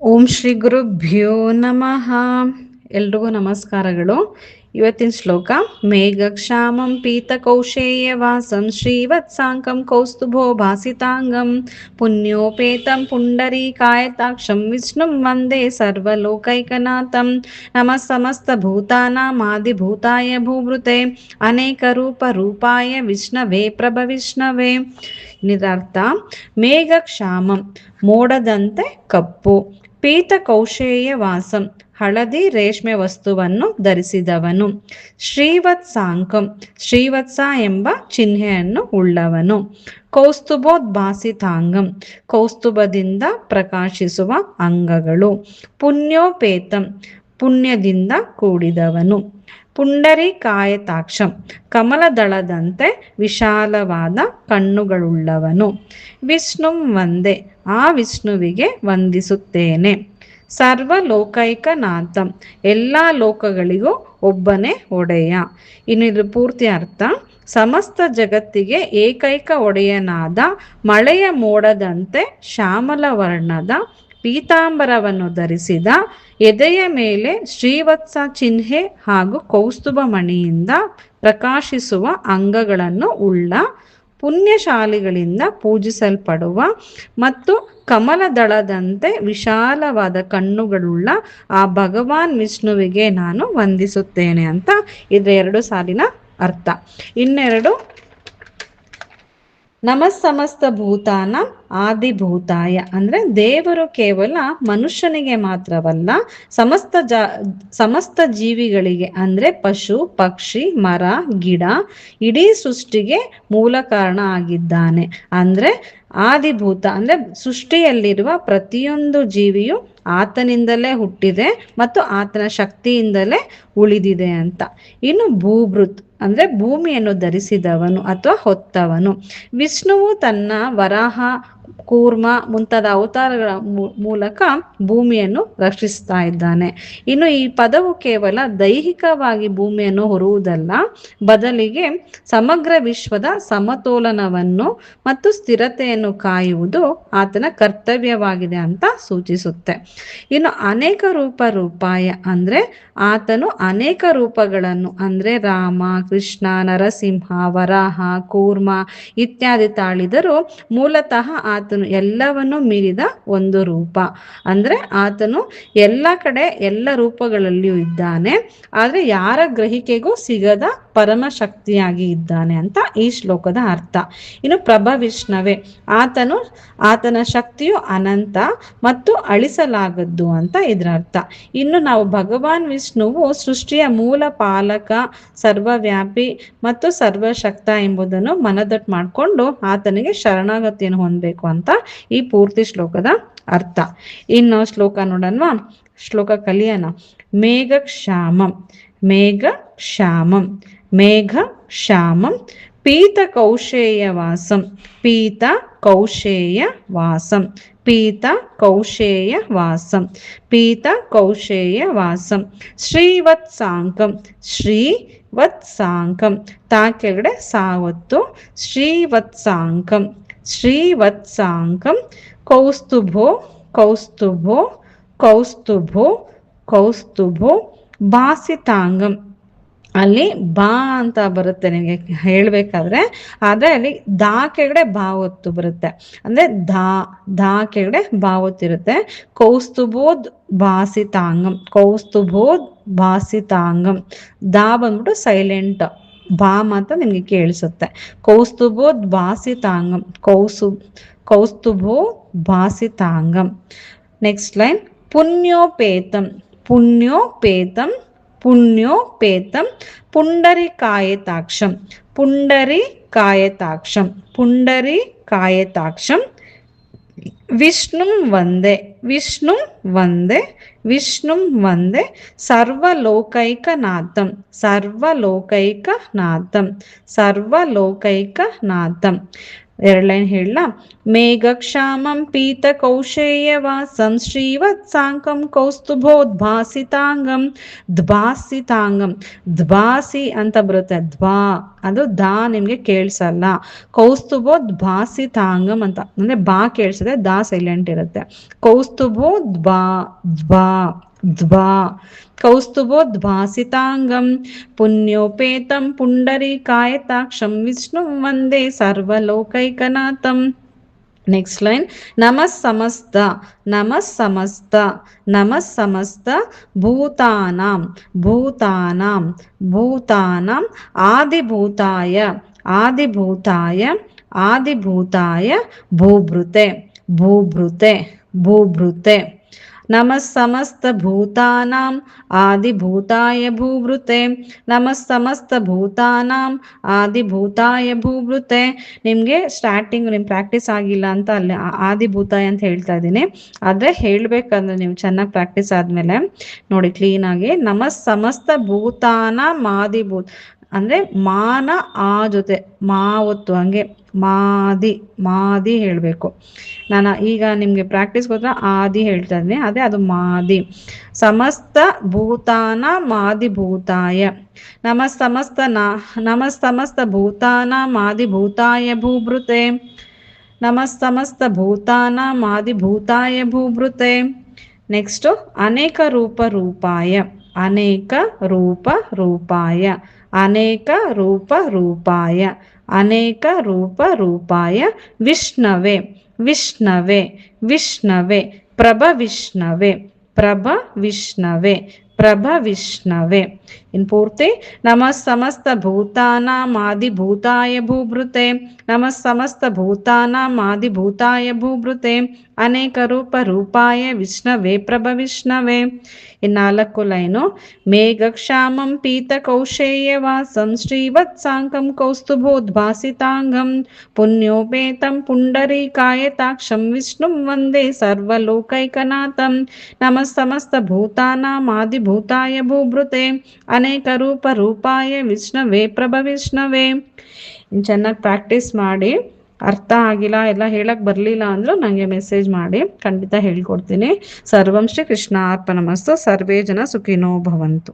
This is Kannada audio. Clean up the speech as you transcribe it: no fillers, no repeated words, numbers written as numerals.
ಓಂ ಶ್ರೀ ಗುರುಭ್ಯೋ ನಮಃ. ಎಲ್ರಿಗೂ ನಮಸ್ಕಾರಗಳು. ಇವತ್ತಿನ ಶ್ಲೋಕ: ಮೇಘಕ್ಷಾಮಂ ಪೀತ ಕೌಶೇಯ ವಾಸಂ ಶ್ರೀವತ್ಸಾಂಕಂ ಕೌಸ್ತುಭೋ ಭಾಸಿತಾಂಗಂ ಪುಣ್ಯೋಪೇತಂ ಪುಂಡರೀಕಾಯತಾಕ್ಷಂ ವಿಷ್ಣುಂ ವಂದೇ ಸರ್ವಲೋಕೈಕನಾಥಂ ನಮಃ ಸಮಸ್ತ ಭೂತಾನಾಮಾದಿಭೂತಾಯ ಭೂಭೃತೆ ಅನೇಕ ರೂಪ ರೂಪಾಯ ವಿಷ್ಣವೇ ಪ್ರಭವಿಷ್ಣವೇ. ನಿರರ್ಥ: ಮೇಘಕ್ಷಾಮಂ ಮೋಡದಂತೆ ಕಪ್ಪು, ಪೀತ ಕೌಶೇಯ ವಾಸಂ ಹಳದಿ ರೇಷ್ಮೆ ವಸ್ತುವನ್ನು ಧರಿಸಿದವನು, ಶ್ರೀವತ್ಸಾಂಕಂ ಶ್ರೀವತ್ಸ ಎಂಬ ಚಿಹ್ನೆಯನ್ನು ಉಳ್ಳವನು, ಕೌಸ್ತುಭೋದ್ಭಾಸಿತಾಂಗಂ ಕೌಸ್ತುಭದಿಂದ ಪ್ರಕಾಶಿಸುವ ಅಂಗಗಳು, ಪುಣ್ಯೋಪೇತಂ ಪುಣ್ಯದಿಂದ ಕೂಡಿದವನು, ಪುಂಡರೀಕಾಯತಾಕ್ಷಂ ಕಮಲದಳದಂತೆ ವಿಶಾಲವಾದ ಕಣ್ಣುಗಳುಳ್ಳವನು, ವಿಷ್ಣುಂ ವಂದೇ ಆ ವಿಷ್ಣುವಿಗೆ ವಂದಿಸುತ್ತೇನೆ, ಸರ್ವಲೋಕೈಕನಾಥಂ ಎಲ್ಲ ಲೋಕಗಳಿಗೂ ಒಬ್ಬನೇ ಒಡೆಯ. ಇನ್ನು ಇದು ಪೂರ್ತಿ ಅರ್ಥ: ಸಮಸ್ತ ಜಗತ್ತಿಗೆ ಏಕೈಕ ಒಡೆಯನಾದ ಮಳೆಯ ಮೋಡದಂತೆ ಶ್ಯಾಮಲ ವರ್ಣದ ಪೀತಾಂಬರವನ್ನು ಧರಿಸಿದ, ಎದೆಯ ಮೇಲೆ ಶ್ರೀವತ್ಸ ಚಿಹ್ನೆ ಹಾಗೂ ಕೌಸ್ತುಭ ಮಣಿಯಿಂದ ಪ್ರಕಾಶಿಸುವ ಅಂಗಗಳನ್ನು ಉಳ್ಳ, ಪುಣ್ಯಶಾಲಿಗಳಿಂದ ಪೂಜಿಸಲ್ಪಡುವ ಮತ್ತು ಕಮಲದಳದಂತೆ ವಿಶಾಲವಾದ ಕಣ್ಣುಗಳುಳ್ಳ ಆ ಭಗವಾನ್ ವಿಷ್ಣುವಿಗೆ ನಾನು ವಂದಿಸುತ್ತೇನೆ ಅಂತ ಇದರ 2 ಸಾಲಿನ ಅರ್ಥ. ಇನ್ನೆರಡು: ನಮಃ ಸಮಸ್ತ ಭೂತಾನ ಆದಿಭೂತಾಯ ಅಂದ್ರೆ ದೇವರು ಕೇವಲ ಮನುಷ್ಯನಿಗೆ ಮಾತ್ರವಲ್ಲ, ಸಮಸ್ತ ಜೀವಿಗಳಿಗೆ ಅಂದ್ರೆ ಪಶು ಪಕ್ಷಿ ಮರ ಗಿಡ ಇಡೀ ಸೃಷ್ಟಿಗೆ ಮೂಲ ಕಾರಣ ಆಗಿದ್ದಾನೆ. ಅಂದ್ರೆ ಆದಿಭೂತ ಅಂದ್ರೆ ಸೃಷ್ಟಿಯಲ್ಲಿರುವ ಪ್ರತಿಯೊಂದು ಜೀವಿಯು ಆತನಿಂದಲೇ ಹುಟ್ಟಿದೆ ಮತ್ತು ಆತನ ಶಕ್ತಿಯಿಂದಲೇ ಉಳಿದಿದೆ ಅಂತ. ಇನ್ನು ಭೂಭೃತ್ ಅಂದ್ರೆ ಭೂಮಿಯನ್ನು ಧರಿಸಿದವನು ಅಥವಾ ಹೊತ್ತವನು. ವಿಷ್ಣುವು ತನ್ನ ವರಾಹ ಕೂರ್ಮ ಮುಂತಾದ ಅವತಾರಗಳ ಮೂಲಕ ಭೂಮಿಯನ್ನು ರಕ್ಷಿಸ್ತಾ ಇದ್ದಾನೆ. ಇನ್ನು ಈ ಪದವು ಕೇವಲ ದೈಹಿಕವಾಗಿ ಭೂಮಿಯನ್ನು ಹೊರುವುದಲ್ಲ, ಬದಲಿಗೆ ಸಮಗ್ರ ವಿಶ್ವದ ಸಮತೋಲನವನ್ನು ಮತ್ತು ಸ್ಥಿರತೆಯನ್ನು ಕಾಯುವುದು ಆತನ ಕರ್ತವ್ಯವಾಗಿದೆ ಅಂತ ಸೂಚಿಸುತ್ತೆ. ಇನ್ನು ಅನೇಕ ರೂಪಾಯ ಅಂದ್ರೆ ಆತನು ಅನೇಕ ರೂಪಗಳನ್ನು ಅಂದ್ರೆ ರಾಮ ಕೃಷ್ಣ ನರಸಿಂಹ ವರಾಹ ಕೂರ್ಮ ಇತ್ಯಾದಿ ತಾಳಿದರೂ ಮೂಲತಃ ಆತನು ಎಲ್ಲವನ್ನೂ ಮೀರಿದ ಒಂದು ರೂಪ. ಅಂದ್ರೆ ಆತನು ಎಲ್ಲ ಕಡೆ ಎಲ್ಲ ರೂಪಗಳಲ್ಲಿಯೂ ಇದ್ದಾನೆ, ಆದ್ರೆ ಯಾರ ಗ್ರಹಿಕೆಗೂ ಸಿಗದ ಪರಮ ಶಕ್ತಿಯಾಗಿ ಇದ್ದಾನೆ ಅಂತ ಈ ಶ್ಲೋಕದ ಅರ್ಥ. ಇನ್ನು ಪ್ರಭವಿಷ್ಣವೇ ಆತನ ಶಕ್ತಿಯು ಅನಂತ ಮತ್ತು ಅಳಿಸಲಾಗದ್ದು ಅಂತ ಇದರ ಅರ್ಥ. ಇನ್ನು ನಾವು ಭಗವಾನ್ ವಿಷ್ಣುವು ಸೃಷ್ಟಿಯ ಮೂಲ ಪಾಲಕ, ಸರ್ವವ್ಯಾಪಿ ಮತ್ತು ಸರ್ವಶಕ್ತ ಎಂಬುದನ್ನು ಮನದಟ್ಟು ಮಾಡಿಕೊಂಡು ಆತನಿಗೆ ಶರಣಾಗತಿಯನ್ನು ಹೊಂದಬೇಕು ಅಂತ ಈ ಪೂರ್ತಿ ಶ್ಲೋಕದ ಅರ್ಥ. ಇನ್ನು ಶ್ಲೋಕ ನೋಡೋಣವಾ? ಶ್ಲೋಕ ಕಲಿಯೋಣ. ಮೇಘಕ್ಷಾಮಂ ಮೇಘಕ್ಷಾಮಂ ಮೇಘಕ್ಷಾಮಂ ಪೀತ ಕೌಶೇಯ ವಾಸಂ ಪೀತ ಕೌಶೇಯ ವಾಸಂ ಪೀತ ಕೌಶೇಯ ವಾಸಂ ಪೀತ ಕೌಶೇಯ ವಾಸಂ ಶ್ರೀವತ್ಸಾಂಕಂ ಶ್ರೀವತ್ಸಾಂಕಂ ತಾ ಕೆಳಗಡೆ ಸಾವತ್ತು ಶ್ರೀವತ್ಸಾಂಕಂ ಶ್ರೀವತ್ಸಾಂಕಂ ಕೌಸ್ತುಭೋ ಕೌಸ್ತುಭೋ ಕೌಸ್ತುಭೋ ಕೌಸ್ತುಭೋ ಭಾಸಿತಾಂಗಂ. ಅಲ್ಲಿ ಬಾ ಅಂತ ಬರುತ್ತೆ ನಿಮಗೆ ಹೇಳ್ಬೇಕಾದ್ರೆ, ಆದ್ರೆ ಅಲ್ಲಿ ದಾ ಕೆಳಗಡೆ ಭಾವತ್ತು ಬರುತ್ತೆ. ಅಂದ್ರೆ ದಾ ಕೆಳಗಡೆ ಭಾವತ್ತಿರುತ್ತೆ. ಕೌಸ್ತುಭೋದ್ ಭಾಸಿತಾಂಗಂ ಕೌಸ್ತುಭೋದ್ ಭಾಸಿತಾಂಗಂ. ದಾ ಬಂದ್ಬಿಟ್ಟು ಸೈಲೆಂಟ್, ಬಾ ಮಾತ್ರ ನಿಮ್ಗೆ ಕೇಳಿಸುತ್ತೆ. ಕೌಸ್ತುಭೋದ್ ಭಾಸಿತಾಂಗಂ ಕೌಸ್ತುಭೋ ಭಾಸಿತಾಂಗಂ. Next line: ಪುಣ್ಯೋಪೇತಂ ಪುಣ್ಯೋಪೇತಂ ಪುಣ್ಯೋಪೇತಂ ಪುಂಡರೀಕಾಯತಾಕ್ಷಂ ಪುಂಡರೀಕಾಯತಾಕ್ಷಂ ಪುಂಡರೀಕಾಯತಾಕ್ಷಂ ವಿಷ್ಣುಂ Vande ವಿಷ್ಣುಂ Vande ವಿಷ್ಣುಂ Vande ಸರ್ವಲೋಕೈಕನಾಥಂ ಸರ್ವಲೋಕೈಕನಾಥಂ ಸರ್ವಲೋಕೈಕನಾಥಂ. ಎರಡು ಲೈನ್ ಹೇಳ. ಮೇಘಕ್ಷಾಮಂ ಪೀತ ಕೌಶೇಯವಾಸಂ ಶ್ರೀವತ್ಸಾಂಕಂ ಕೌಸ್ತುಭೋದ್ಭಾಸಿತಾಂಗಂ ದ್ಭಾಸಿತಾಂಗಂ ದ್ಭಾಸಿ ಅಂತ ಬರುತ್ತೆ, ದ್ವಾ ಅದು ದಾ ನಿಮ್ಗೆ ಕೇಳಿಸಲ್ಲ. ಕೌಸ್ತುಭೋದ್ಭಾಸಿತಾಂಗಂ ಅಂತ ಅಂದ್ರೆ ಬಾ ಕೇಳಿಸಿದೆ, ದಾ ಸೈಲೆಂಟ್ ಇರುತ್ತೆ. ಕೌಸ್ತುಭೋದ್ಭಾ ದ್ವಾ ದ್ವಾ ಕೌಸ್ತುಭೋದ್ಭಾಸಿತಾಂಗಂ ಪುಣ್ಯೋಪೇತಂ ಪುಂಡರೀಕಾಯತಾಕ್ಷಂ ವಿಷ್ಣುಂ ವಂದೇ ಸರ್ವಲೋಕೈಕನಾಥಂ. Next line. ನಮಃ ಸಮಸ್ತ ನಮಃ ಸಮಸ್ತ ನಮಃ ಸಮಸ್ತ ಭೂತಾನಾಂ ಭೂತಾನಾಂ ಭೂತಾನಾಂ ಆದಿಭೂತಾಯ ಆದಿಭೂತಾಯ ಆದಿಭೂತಾಯ ಭೂಭೃತೆ ಭೂಭೃತೆ ಭೂಭೃತೆ. ನಮಃ ಸಮಸ್ತ ಭೂತಾನಾಂ ಆದಿಭೂತಾಯ ಭೂಭೃತೆ ನಮಃ ಸಮಸ್ತ ಭೂತಾನಾಂ ಆದಿಭೂತಾಯ ಭೂಭೃತೆ. ನಿಮಗೆ ಸ್ಟಾರ್ಟಿಂಗ್ ನಿಮ್ ಪ್ರಾಕ್ಟೀಸ್ ಆಗಿಲ್ಲ ಅಂತ ಅಲ್ಲಿ ಆದಿಭೂತಾಯ ಅಂತ ಹೇಳ್ತಾ ಇದ್ದೀನಿ, ಆದರೆ ಹೇಳಬೇಕಂದ್ರೆ ನೀವು ಚೆನ್ನಾಗಿ ಪ್ರಾಕ್ಟೀಸ್ ಆದಮೇಲೆ ನೋಡಿ ಕ್ಲೀನಾಗಿ. ನಮಃ ಸಮಸ್ತ ಭೂತಾನಾಂ ಆದಿಭೂತ ಅಂದರೆ ಮಾನ ಆ ಜೊತೆ ಮಾ ಒತ್ತು ಹಂಗೆ ಮಾದಿ ಮಾದಿ ಹೇಳಬೇಕು. ನಾನು ಈಗ ನಿಮಗೆ ಪ್ರಾಕ್ಟೀಸ್ ಗೊತ್ತಾ ಆದಿ ಹೇಳ್ತಾ ಇದ್ದೀನಿ, ಅದೇ ಅದು ಮಾದಿ. ಸಮಸ್ತ ಭೂತಾನ ಮಾದಿಭೂತಾಯ ನಮಃ ಸಮಸ್ತ ನಮಃ ಸಮಸ್ತ ಭೂತಾನ ಮಾದಿಭೂತಾಯ ಭೂಭೃತೆ ನಮಃ ಸಮಸ್ತ ಭೂತಾನ ಮಾದಿಭೂತಾಯ ಭೂಭೃತೆ. ನೆಕ್ಸ್ಟು ಅನೇಕ ರೂಪ ರೂಪಾಯ ಅನೇಕ ರೂಪ ರೂಪಾಯ ಅನೇಕ ರೂಪ ರೂಪಾಯ ಅನೇಕ ರೂಪ ರೂಪಾಯ ವಿಷ್ಣವೆ ವಿಷ್ಣವೆ ವಿಷ್ಣವೆ ಪ್ರಭ ವಿಷ್ಣವೆ ಪ್ರಭ ವಿಷ್ಣವೆ ಪ್ರಭ ವಿಷ್ಣವೆ. ಇನ್ ಪೂರ್ತಿ. ನಮಃ ಸಮಸ್ತ ಭೂತಾನಾಂ ಆದಿಭೂತಾಯ ಭೂಭೃತೆ ನಮಃ ಸಮಸ್ತ ಭೂತಾನಾಂ ಆದಿಭೂತಾಯ ಭೂಭೃತೆ ಅನೇಕ ರೂಪ ರೂಪಾಯ ವಿಷ್ಣವೆ ಪ್ರಭ ವಿಷ್ಣವೆ. ಇನ್ 4 ಲೈನು. ಮೇಘಕ್ಷಾಮಂ ಪೀತ ಕೌಶೇಯವಾಸಂ ಶ್ರೀವತ್ಸಾಂಕಂ ಕೌಸ್ತುಭೋದ್ಭಾಸಿತಾಂಗಂ ಪುಣ್ಯೋಪೇತಂ ಪುಂಡರೀಕಾಯತಾಕ್ಷಂ ವಿಷ್ಣುಂ ವಂದೇ ಸರ್ವಲೋಕೈಕನಾಥಂ ನಮಃ ಸಮಸ್ತ ಭೂತಾನಾಂ ಆದಿಭೂತಾಯ ಭೂಭೃತೆ ಅನೇಕ ರೂಪ ರೂಪಾಯ ವಿಷ್ಣವೆ ಪ್ರಭ ವಿಷ್ಣವೆ. ಚೆನ್ನಾಗಿ ಪ್ರಾಕ್ಟೀಸ್ ಮಾಡಿ. ಅರ್ಥ ಆಗಿಲ್ಲ, ಎಲ್ಲ ಹೇಳಕ್ ಬರಲಿಲ್ಲ ಅಂದರೂ ನನಗೆ ಮೆಸೇಜ್ ಮಾಡಿ, ಖಂಡಿತ ಹೇಳ್ಕೊಡ್ತೀನಿ. ಸರ್ವಂ ಶ್ರೀ ಕೃಷ್ಣಾರ್ಪಣಮಸ್ತು. ಸರ್ವೇ ಜನ ಸುಖಿನೋ ಭವಂತು.